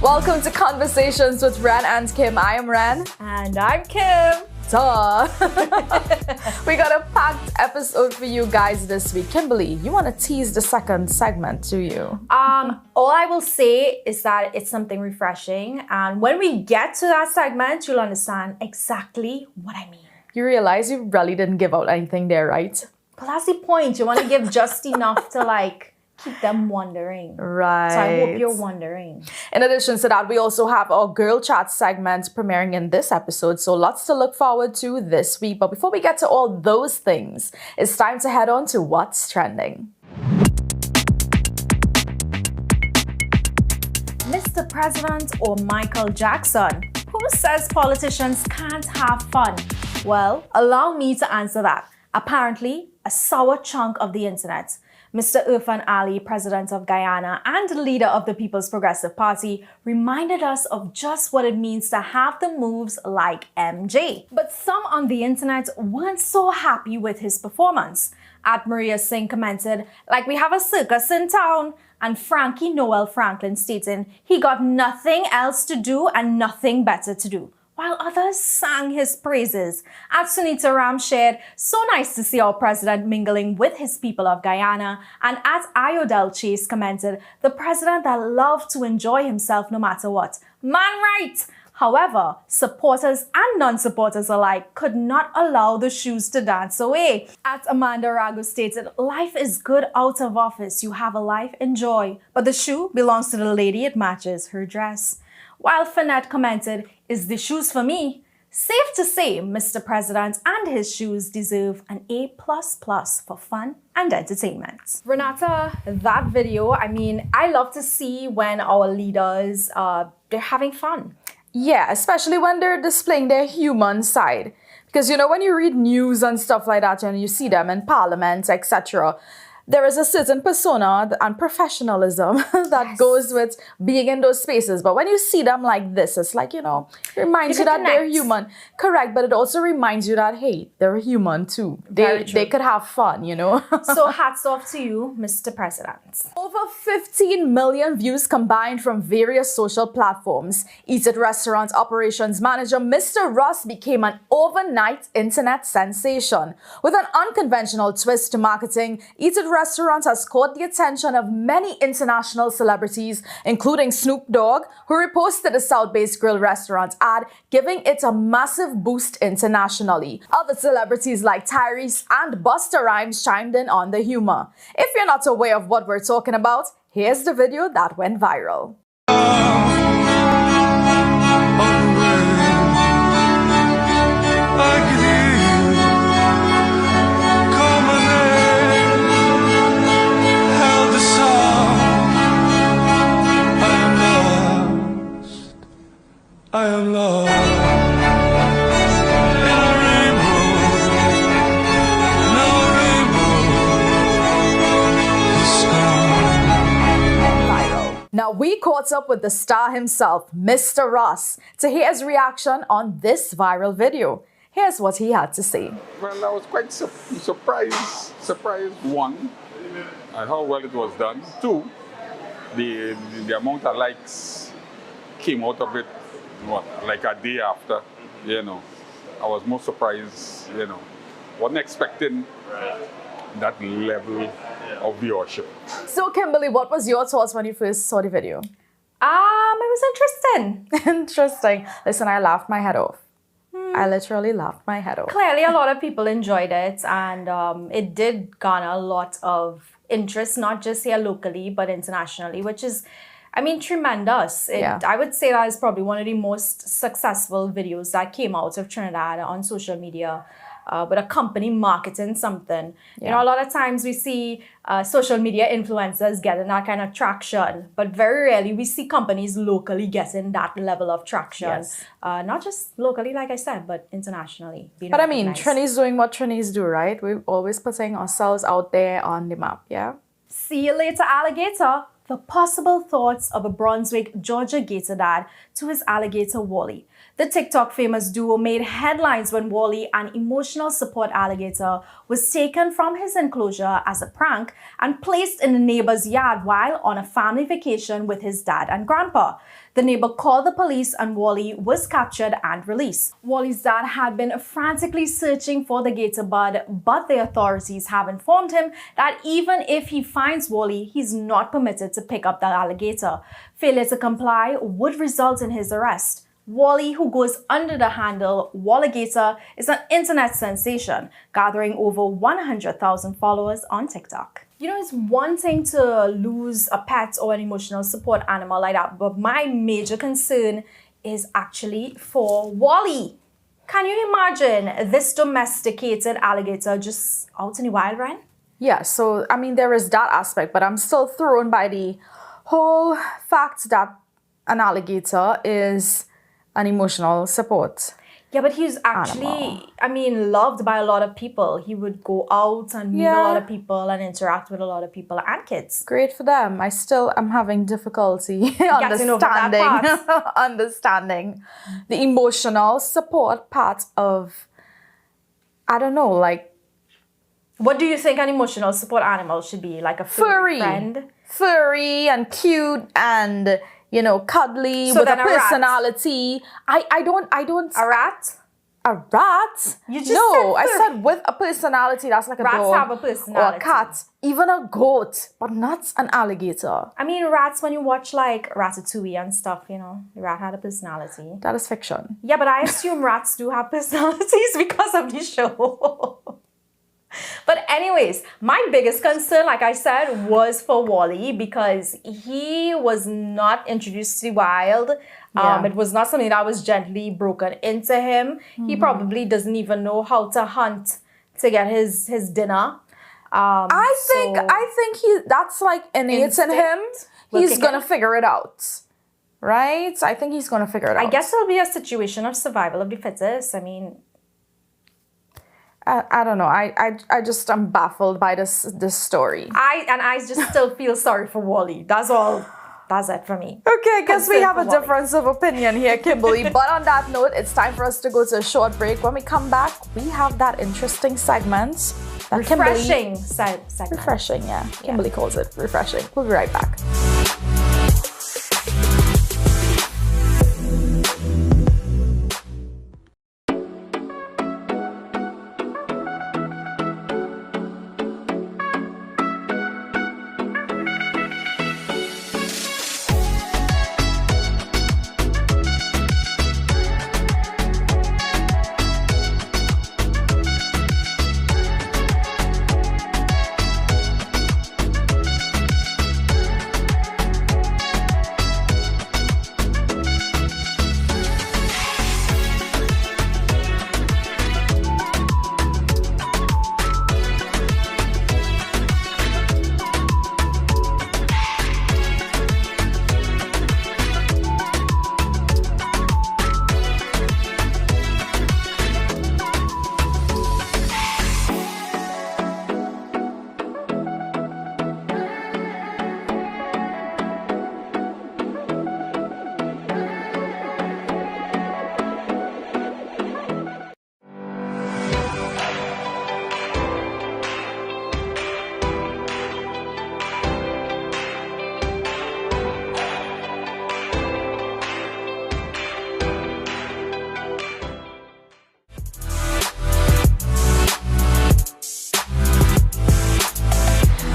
Welcome to Conversations with Ren and Kim. I am Ren. And I'm Kim. Duh. We got a packed episode for you guys this week. Kimberly, you want to tease the second segment, do you? All I will say is that it's something refreshing. And when we get to that segment, you'll understand exactly what I mean. You realize you really didn't give out anything there, right? But that's the point. You want to give just enough to keep them wondering. Right. So I hope you're wondering. In addition to that, we also have our Girl Chat segment premiering in this episode. So lots to look forward to this week. But before we get to all those things, it's time to head on to what's trending. Mr. President or Michael Jackson? Who says politicians can't have fun? Well, allow me to answer that. Apparently, a sour chunk of the internet. Mr. Irfan Ali, president of Guyana and leader of the People's Progressive Party, reminded us of just what it means to have the moves like MJ. But some on the internet weren't so happy with his performance. At Maria Singh commented, "Like we have a circus in town." And Frankie Noel Franklin stating he got nothing else to do and nothing better to do, while others sang his praises. At Sunita Ram shared, "So nice to see our president mingling with his people of Guyana." And at Iodel Chase commented, "The president that loved to enjoy himself no matter what. Man right!" However, supporters and non-supporters alike could not allow the shoes to dance away. At Amanda Ragu stated, "Life is good out of office. You have a life, enjoy. But the shoe belongs to the lady it matches her dress." While Finette commented, "Is the shoes for me?" Safe to say, Mr. President and his shoes deserve an A++ for fun and entertainment. Renata, that video, I love to see when our leaders, they're having fun. Yeah, especially when they're displaying their human side. Because, when you read news and stuff like that and you see them in parliament, etc., there is a certain persona and professionalism that goes with being in those spaces. But when you see them like this, it's like, it reminds you that they're human. Correct. But it also reminds you that, hey, they're human too. They could have fun, So hats off to you, Mr. President. Over 15 million views combined from various social platforms. Eat It restaurant operations manager Mr. Ross became an overnight internet sensation. With an unconventional twist to marketing, Eat It restaurant has caught the attention of many international celebrities, including Snoop Dogg, who reposted the South-based grill restaurant ad, giving it a massive boost internationally. Other celebrities like Tyrese and Busta Rhymes chimed in on the humor. If you're not aware of what we're talking about, here's the video that went viral. I am lost in a rainbow, no rainbow is gone. Viral. Now we caught up with the star himself, Mr. Ross, to hear his reaction on this viral video. Here's what he had to say. Well, I was quite surprised. One, at how well it was done. Two, the amount of likes came out of it. Like a day after, I was more surprised, wasn't expecting that level of viewership. So Kimberly, what was your thoughts when you first saw the video? It was interesting. Interesting. Listen, I laughed my head off. I literally laughed my head off. Clearly, a lot of people enjoyed it, and it did garner a lot of interest, not just here locally, but internationally, which is, tremendous. I would say that is probably one of the most successful videos that came out of Trinidad on social media. with a company marketing something. You know, a lot of times we see social media influencers getting that kind of traction, but very rarely we see companies locally getting that level of traction. Yes. Not just locally, like I said, but internationally. But I mean, Trini's doing what Trini's do, right? We're always putting ourselves out there on the map, yeah? See you later, alligator. The possible thoughts of a Brunswick, Georgia gator dad to his alligator Wally. The TikTok famous duo made headlines when Wally, an emotional support alligator, was taken from his enclosure as a prank and placed in a neighbor's yard while on a family vacation with his dad and grandpa. The neighbor called the police and Wally was captured and released. Wally's dad had been frantically searching for the gator bud, but the authorities have informed him that even if he finds Wally, he's not permitted to pick up the alligator. Failure to comply would result in his arrest. Wally, who goes under the handle Walligator, is an internet sensation, gathering over 100,000 followers on TikTok. You know, it's one thing to lose a pet or an emotional support animal like that, but my major concern is actually for Wally. Can you imagine this domesticated alligator just out in the wild, Ren? Yeah, so I mean, there is that aspect, but I'm still thrown by the whole fact that an alligator is an emotional support. Yeah, but he's actually, Animal. I mean, loved by a lot of people. He would go out and meet a lot of people and interact with a lot of people and kids. Great for them. I still am having difficulty over that understanding the emotional support part of, I don't know, like What do you think an emotional support animal should be? Like a furry friend? Furry and cute and, you know, cuddly So with a then a rat. personality. I don't. A rat? A rat? You just no, said I said with a personality. That's like a Rats dog have a or personality. a cat, even a goat, but not an alligator. I mean, rats, when you watch like Ratatouille and stuff, you know, the rat had a personality. That is fiction. Yeah, but I assume rats do have personalities because of the show. But anyways, my biggest concern, like I said, was for Wally because he was not introduced to the wild. Yeah. It was not something that was gently broken into him. He probably doesn't even know how to hunt to get his dinner. I think that's like innate in him. will He's kick gonna in. figure it out. Right? I think he's gonna figure it out. I guess it'll be a situation of survival of the fittest. I mean, I don't know. I just am baffled by this story. I just still feel sorry for Wally. That's all. That's it for me. Okay, I guess we Concern have for a Wally. difference of opinion here, Kimberly. But on that note, it's time for us to go to a short break. When we come back, we have that interesting segment. That Refreshing segment. Refreshing, yeah. Kimberly calls it refreshing. We'll be right back.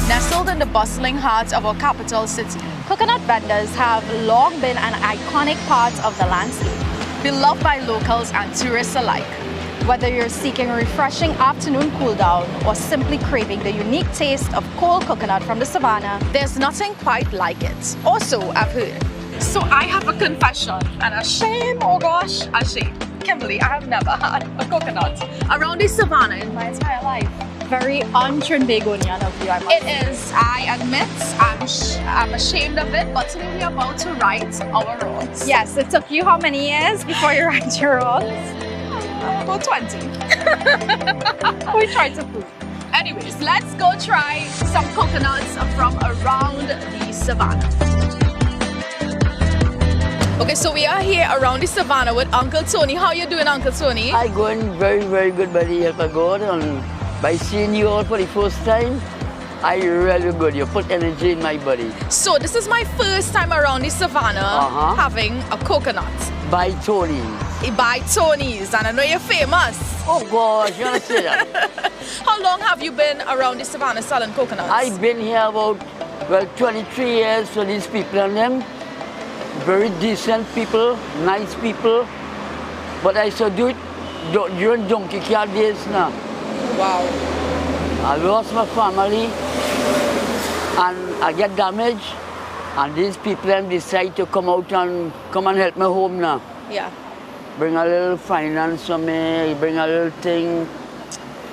Nestled in the bustling heart of our capital city, coconut vendors have long been an iconic part of the landscape, beloved by locals and tourists alike. Whether you're seeking a refreshing afternoon cool down or simply craving the unique taste of cold coconut from the savannah, there's nothing quite like it. Also, I've heard. So I have a confession, and a shame, oh gosh, a shame. Kimberly, I have never had a coconut around the savannah in my entire life. Very un-Trinbagonian of you, I must It is, I admit, I'm ashamed of it, but today we are about to right our wrongs. Yes, it took you how many years before you right your wrongs? About 20. We tried to prove. Anyways, let's go try some coconuts from around the savannah. Okay, so we are here around the savannah with Uncle Tony. How you doing, Uncle Tony? I going very, very good by the help of God, and by seeing you all for the first time, I really good. You put energy in my body. So this is my first time around the savannah having a coconut. By Tony. By Tony's, and I know you're famous. Oh gosh, you want to say that? How long have you been around the savannah selling coconuts? I've been here about, 23 years for these people and them. Very decent people, nice people. But I still do it during donkey cart days now. Wow. I lost my family and I get damaged, and these people then decide to come out and come and help me home now. Yeah. Bring a little finance for me, bring a little thing,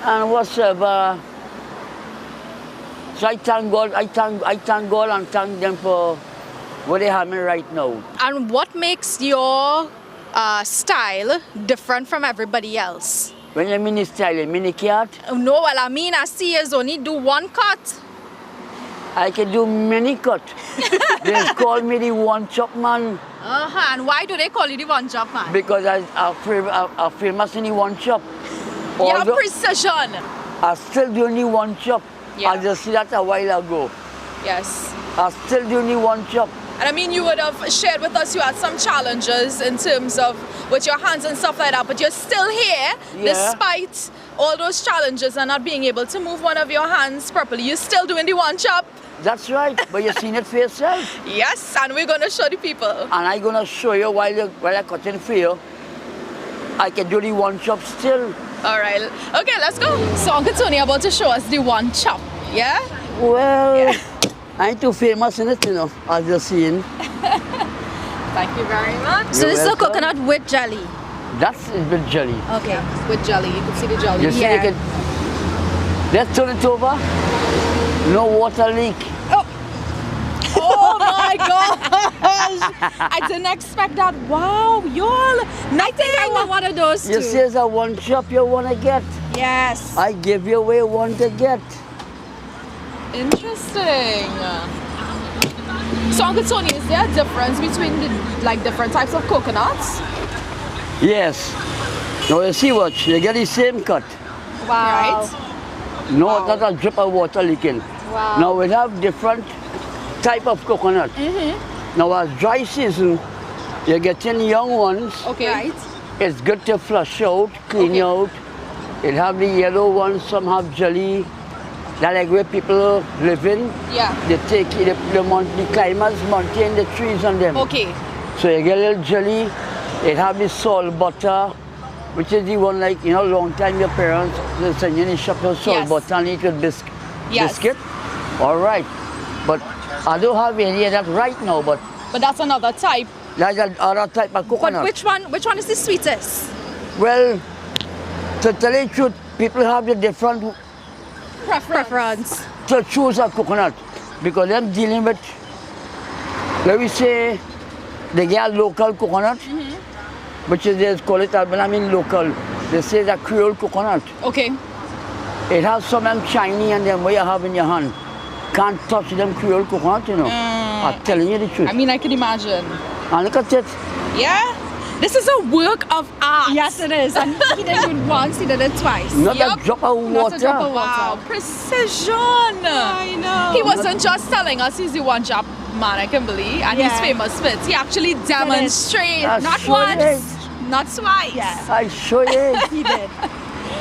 and whatsoever. So I thank God, I thank God and thank them for what they have me right now. And what makes your style different from everybody else? When you mean style, you mean cat? No, well, I mean, I see you only do one cut. I can do many cut. They call me the one chop man. And why do they call you the one chop man? Because I'm famous in the one chop. You have Although precision. I still do only one chop. Yeah. I just see that a while ago. Yes. I still do only one chop. And I mean, you would have shared with us you had some challenges in terms of with your hands and stuff like that, but you're still here despite all those challenges and not being able to move one of your hands properly. You're still doing the one chop. That's right, but you've seen it for yourself. Yes, and we're going to show the people. And I'm going to show you while I cut in for you. I can do the one chop still. All right. Okay, let's go. So Uncle Tony about to show us the one chop. Yeah? Well, I ain't too famous in it, as you're seeing. Thank you very much. So this is a welcome. coconut with jelly. That's a bit jelly. Okay. With jelly. You can see the jelly. You see, you can, let's turn it over. No water leak. Oh my gosh! I didn't expect that. Wow, y'all. I think I want one of those You too. see, it's a one chop you want to get. Yes. I give you away one to get. Interesting. So Uncle Tony, is there a difference between the different types of coconuts? Yes. Now you see what? You get the same cut. Wow. Right? No, not a drip of water leaking. Wow. Now we have different type of coconut. Now as dry season, you're getting young ones. Okay. Right. It's good to flush out, clean out. It have the yellow ones, some have jelly. That's like where people live in. Yeah. They take the climbers maintain the trees on them. Okay. So you get a little jelly. It have the salt butter, which is the one like, long time your parents, they send you in the shop for salt Yes. butter and eat with Yes. biscuit. All right. But I don't have any of that right now, but But that's another type. that's another type of But coconut. which one is the sweetest? Well, to tell you the truth, people have the different Preference. to choose a coconut because they're dealing with, let me say, they get a local coconut, which is they call it, when I mean local, they say the Creole coconut. Okay. It has some of them shiny and them what you have in your hand. Can't touch them Creole coconut, I'm telling you the truth. I mean, I can imagine. And look at it. Yeah? This is a work of art. Yes, it is. And he did it once, he did it twice. Not Yup. a drop of water. Not a drop of Wow, precision. I know. He wasn't just telling us he's the one job man, I can believe, and he's Yeah. famous for it. He actually demonstrated, I not sure once, did. not twice. Yeah. I show you. He did.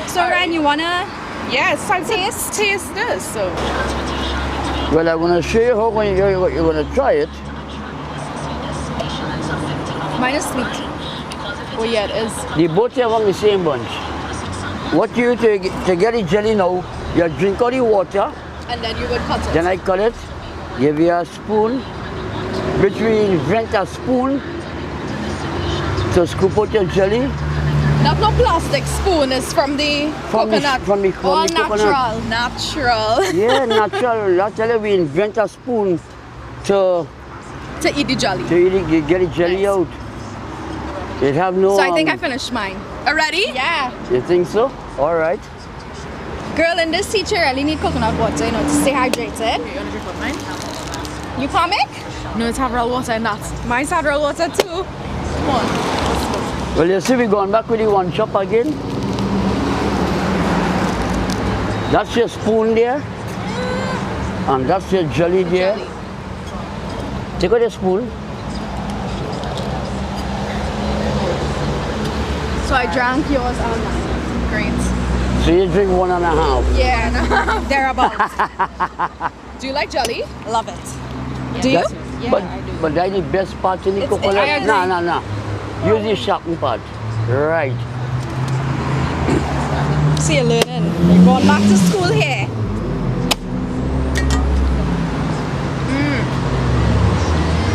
So Ren, you wanna Yes, time to taste this. So Well, I'm going to show you how you're going to try it. mine is sweet. oh yeah, it is. The both of them the same bunch. What you do to get the jelly now, you drink all the water, And then you would cut it. then I cut it, give you a spoon, which we invent a spoon to scoop out your jelly. That no plastic spoon is from the coconut. From the All coconut. natural. Natural. Yeah, natural. Actually, we invent a spoon to To eat the jelly. get the jelly out. It have no. So I think I finished mine. Already? Yeah. You think so? All right. Girl, in this heat, you really need coconut water, to stay hydrated. You want to drink mine? You comic? No, it's have real water in that. Mine's had real water too. Come on. Well, you see, we're going back with the one chop again. That's your spoon there. And that's your jelly there. Jelly. Take out the spoon. So I drank yours and Great. So you drink 1.5. yeah, thereabouts. Do you like jelly? Love it. Do you? Yeah, but, I do. but that's the best part in the It's- coconut. I agree. No. Use the sharpened part. Right. See, you're learning. You're going back to school here.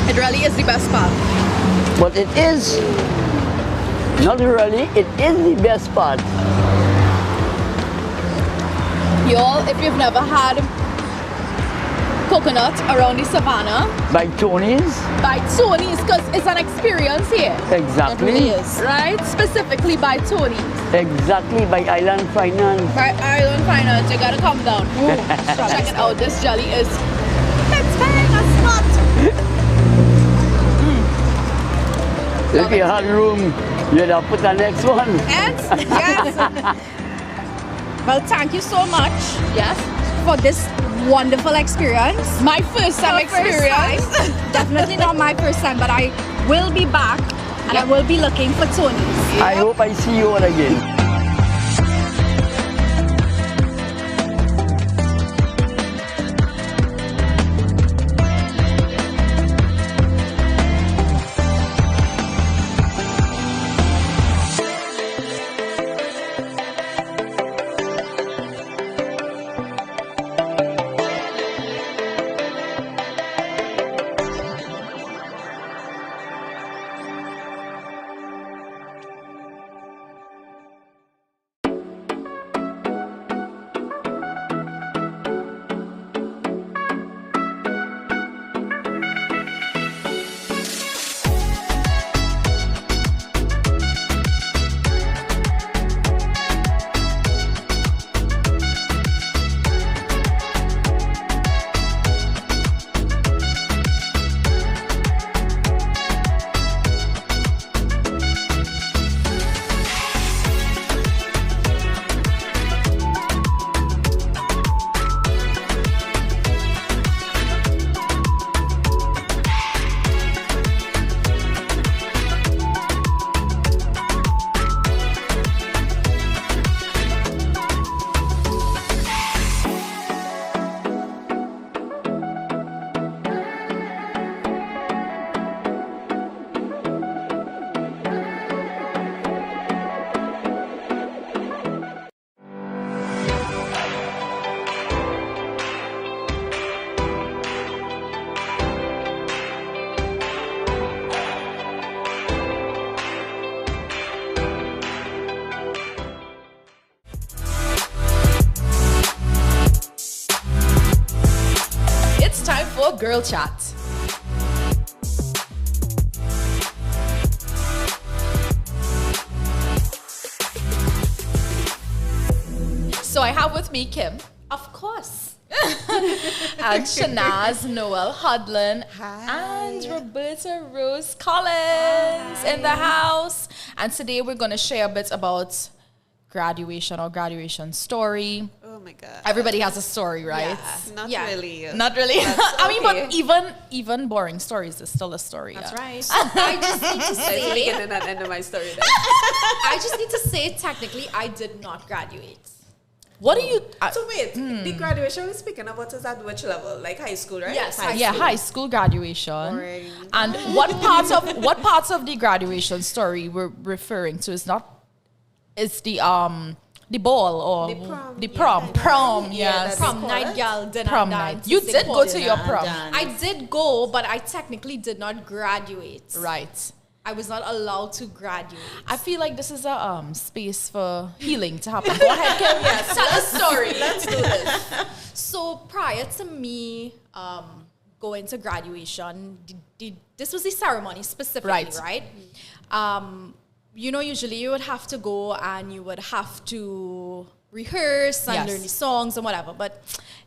It really is the best part. But it is, not really, it is the best part. Y'all, if you've never had coconut around the savannah, By Tony's, by Tony's, because it's an experience here. exactly. Right? Specifically by Tony's. Exactly, by Island Finance. By Island Finance, you gotta come down. Ooh, check it out. This jelly is. It's very hot. If you had room, you'd have put the next one. And yes. Well, thank you so much Yes. for this wonderful experience. My first time Your first experience. time. Definitely not my first time, but I will be back and I will be looking for Tony's. I hope I see you all again. It's time for girl chat. So I have with me Kim, of course, and Shanaz Noel Hodlin, and Roberta Rose Collins in the house. And today we're going to share a bit about graduation or graduation story. Oh my god. Everybody has a story, right? Yeah, not Yeah. really. Not really. That's I mean, okay. but even boring stories is still a story. That's yeah. right. I just need to That's the say, beginning and end of my story. Then. I just need to say, technically, I did not graduate. What do you? So wait, the graduation we're speaking about is at which level? Like high school, right? Yes, high Yeah, school. high school graduation. Boring. And what parts of the graduation story we're referring to is the ball or The prom. the prom. Yeah, prom, yeah, yes. that's Prom call night, it? girl, dinner, Prom dance, night. You did go to your prom. I did go, but I technically did not graduate. Right. I was not allowed to graduate. I feel like this is a space for healing to happen. Go ahead, Kim. Yes, Tell the story. Let's do this. So prior to me going to graduation, this was the ceremony specifically, right? Usually you would have to go and you would have to rehearse and learn the songs and whatever. But,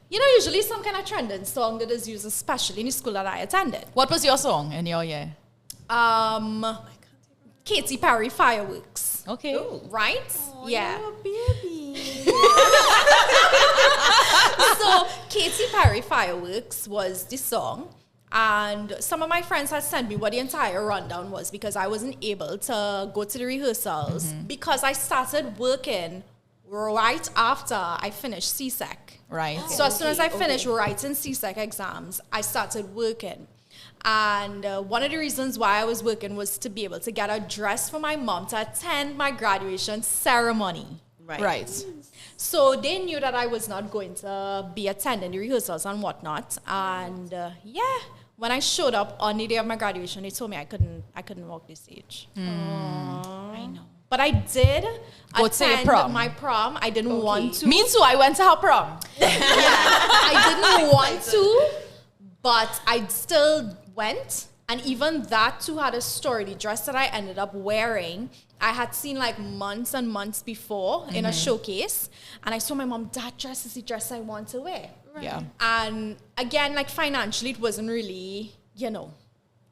usually some kind of trending song that is used, especially in the school that I attended. What was your song in your year? Katy Perry, Fireworks. Okay. Right? Oh, yeah. you're a baby. So Katy Perry, Fireworks was the song. And some of my friends had sent me what the entire rundown was because I wasn't able to go to the rehearsals because I started working right after I finished CSEC. Right. So as soon as I finished writing CSEC exams, I started working. And one of the reasons why I was working was to be able to get a dress for my mom to attend my graduation ceremony. Right. So they knew that I was not going to be attending the rehearsals and whatnot. And when I showed up on the day of my graduation, they told me I couldn't walk the stage. I know. But I did Go to your attend prom. my prom. I didn't want to. Me too. I went to her prom. I didn't want to, but I still went. And even that too had a story. The dress that I ended up wearing, I had seen like months and months before in a showcase. And I saw my mom, that dress is the dress I want to wear. Right. Yeah. And again, like financially, it wasn't really,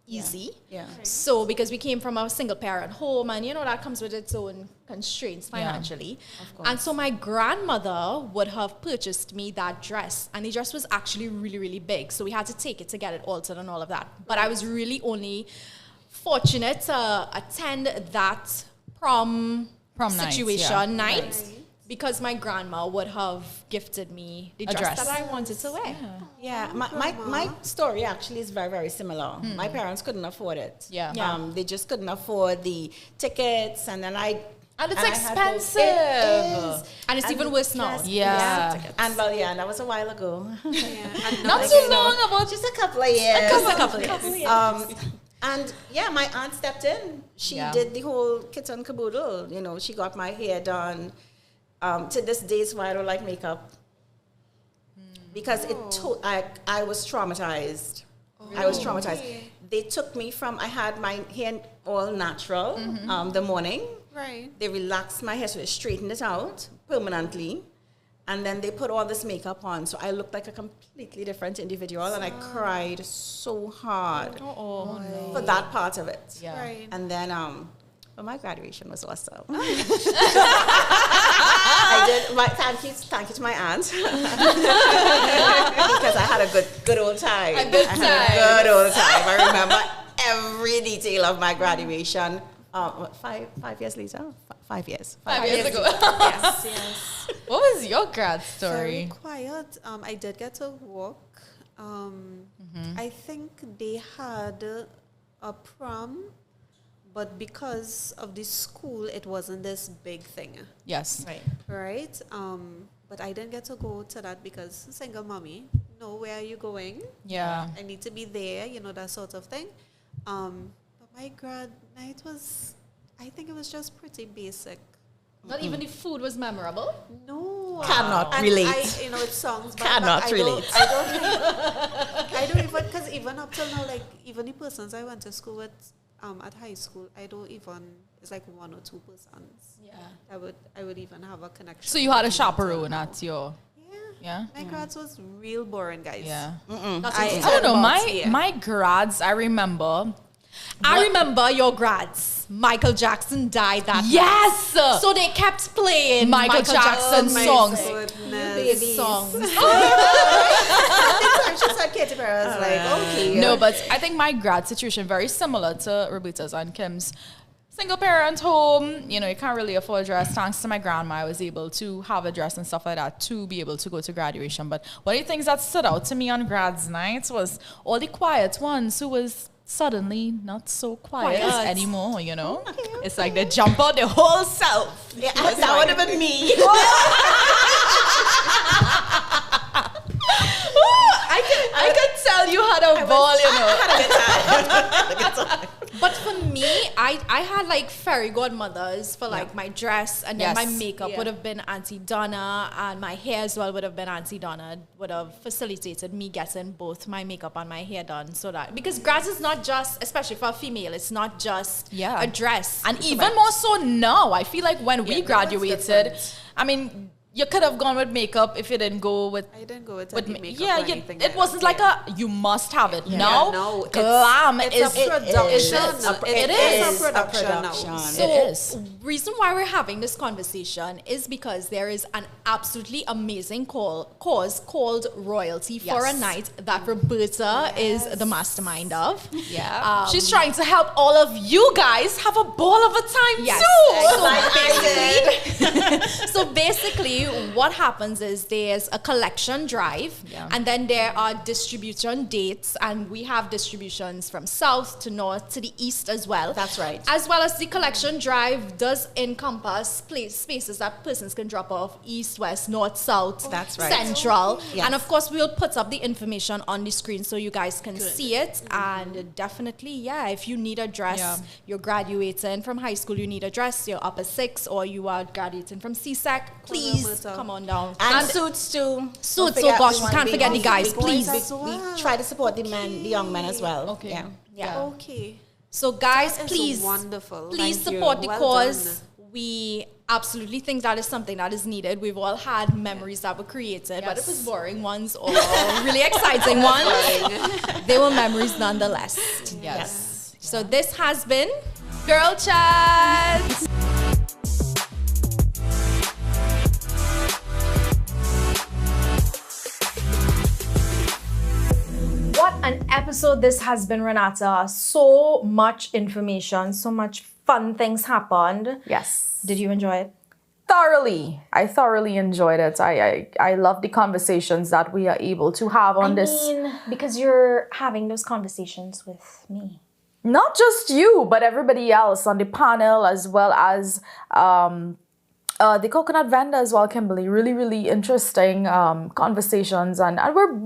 easy. Yeah. So because we came from a single parent home and that comes with its own constraints financially. Of course. And so my grandmother would have purchased me that dress, and the dress was actually really, really big. So we had to take it to get it altered and all of that. But I was really only fortunate to attend that prom night, situation night. Because my grandma would have gifted me the dress that I wanted to wear. Yeah, my story actually is very, very similar. My parents couldn't afford it. Yeah. They just couldn't afford the tickets, and then And it's I had expensive. It is. And it's even worse now. Yeah. And that was a while ago. And Not too long about Just a couple of years. A couple of years. And my aunt stepped in. She did the whole kit and caboodle. She got my hair done. To this day, so I don't like makeup because I was traumatized. I was traumatized. They took me from, I had my hair all natural the morning. Right. They relaxed my hair, so they straightened it out permanently. And then they put all this makeup on. So I looked like a completely different individual. And I cried so hard for that part of it. Yeah. Right. And then my graduation was awesome. I did. Thank you to my aunt because I had a good old time. A good Good old time. I remember every detail of my graduation. 5 years later? 5 years. 5 years ago. Yes. What was your grad Very story? quiet. I did get to walk. I think they had a prom, but because of the school, it wasn't this big thing. Yes. Right? But I didn't get to go to that because single mommy, no, where are you going? Yeah. I need to be there, that sort of thing. But my grad night I think it was just pretty basic. Not even the food was memorable. No. Cannot And relate. It's songs. But Cannot I relate. I don't even, because even up till now, like, even the persons I went to school with at high school, I don't even, it's like 1 or 2 persons. Yeah. I would even have a connection. So you had a with chaperone now. at your... Yeah? My grads was real boring, guys. Yeah. Not I even- I don't know. about- My grads, I remember... I remember your grads. Michael Jackson died that night. Yes! So they kept playing Michael Jackson my songs. goodness. songs. I just said Katy Perry. I was like, okay. No, but I think my grad situation very similar to Roberta's and Kim's. Single parent home, you can't really afford a dress. Thanks to my grandma, I was able to have a dress and stuff like that to be able to go to graduation. But one of the things that stood out to me on grads night was all the quiet ones who was suddenly not so quiet anymore, It's like they jump out their whole self. Yeah, that would have been me. I could tell you had a ball, I had a good time. But for me, I had like fairy godmothers for like my dress, and then my Yes. makeup would have been Auntie Donna, and my hair as well would have been Auntie Donna. Would have facilitated me getting both my makeup and my hair done, so that because grads is not just, especially for a female, it's not just a dress. And even more so now, I feel like when we that's graduated, different. I mean, you could have gone with makeup if you didn't go with. I didn't go with With any me. makeup Yeah, or anything it wasn't like a you must have it. Now, no, glam it's is a production. It It's is. a production now. So, It is. reason why we're having this conversation is because there is an absolutely amazing cause called Royalty for a Night that Roberta is the mastermind of. Yeah. She's trying to help all of you guys have a ball of a time Yes. too. So basically, what happens is there's a collection drive, and then there are distribution dates, and we have distributions from south to north to the east as well. That's right. As well as the collection drive does encompass spaces that persons can drop off east, west, north, south, That's right. central. Yes. And of course, we'll put up the information on the screen so you guys can see it. And definitely, if you need a dress, you're graduating from high school, you need a dress, you're upper six, or you are graduating from CSEC, please Roberta. come on down. And suits too. Suits, Don't oh gosh, forget we can't forget the guys, please. We try to support the men, the young men as well. Okay. Yeah. Okay. So guys, That is please, wonderful. please Thank you. support the Well cause. done. We absolutely think that is something that is needed. We've all had memories that were created, but it was boring ones or really exciting ones. They were memories nonetheless. Yes. So this has been Girl Chat. What an episode this has been, Renata. So much information, so much fun things happened. Yes. Did you enjoy it? Thoroughly. I thoroughly enjoyed it. I love the conversations that we are able to have on this. Because you're having those conversations with me. Not just you, but everybody else on the panel, as well as the coconut vendor as well, Kimberly. Really, really interesting conversations, and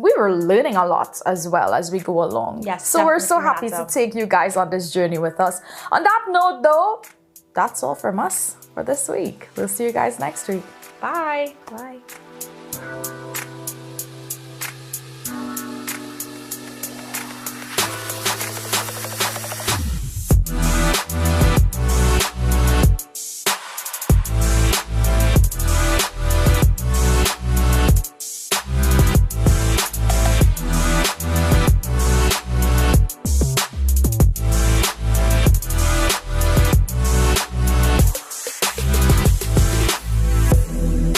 we were learning a lot as well as we go along. Yes, so we're so definitely, happy to Renata. take you guys on this journey with us. On that note, though, that's all from us for this week. We'll see you guys next week. Bye. Bye.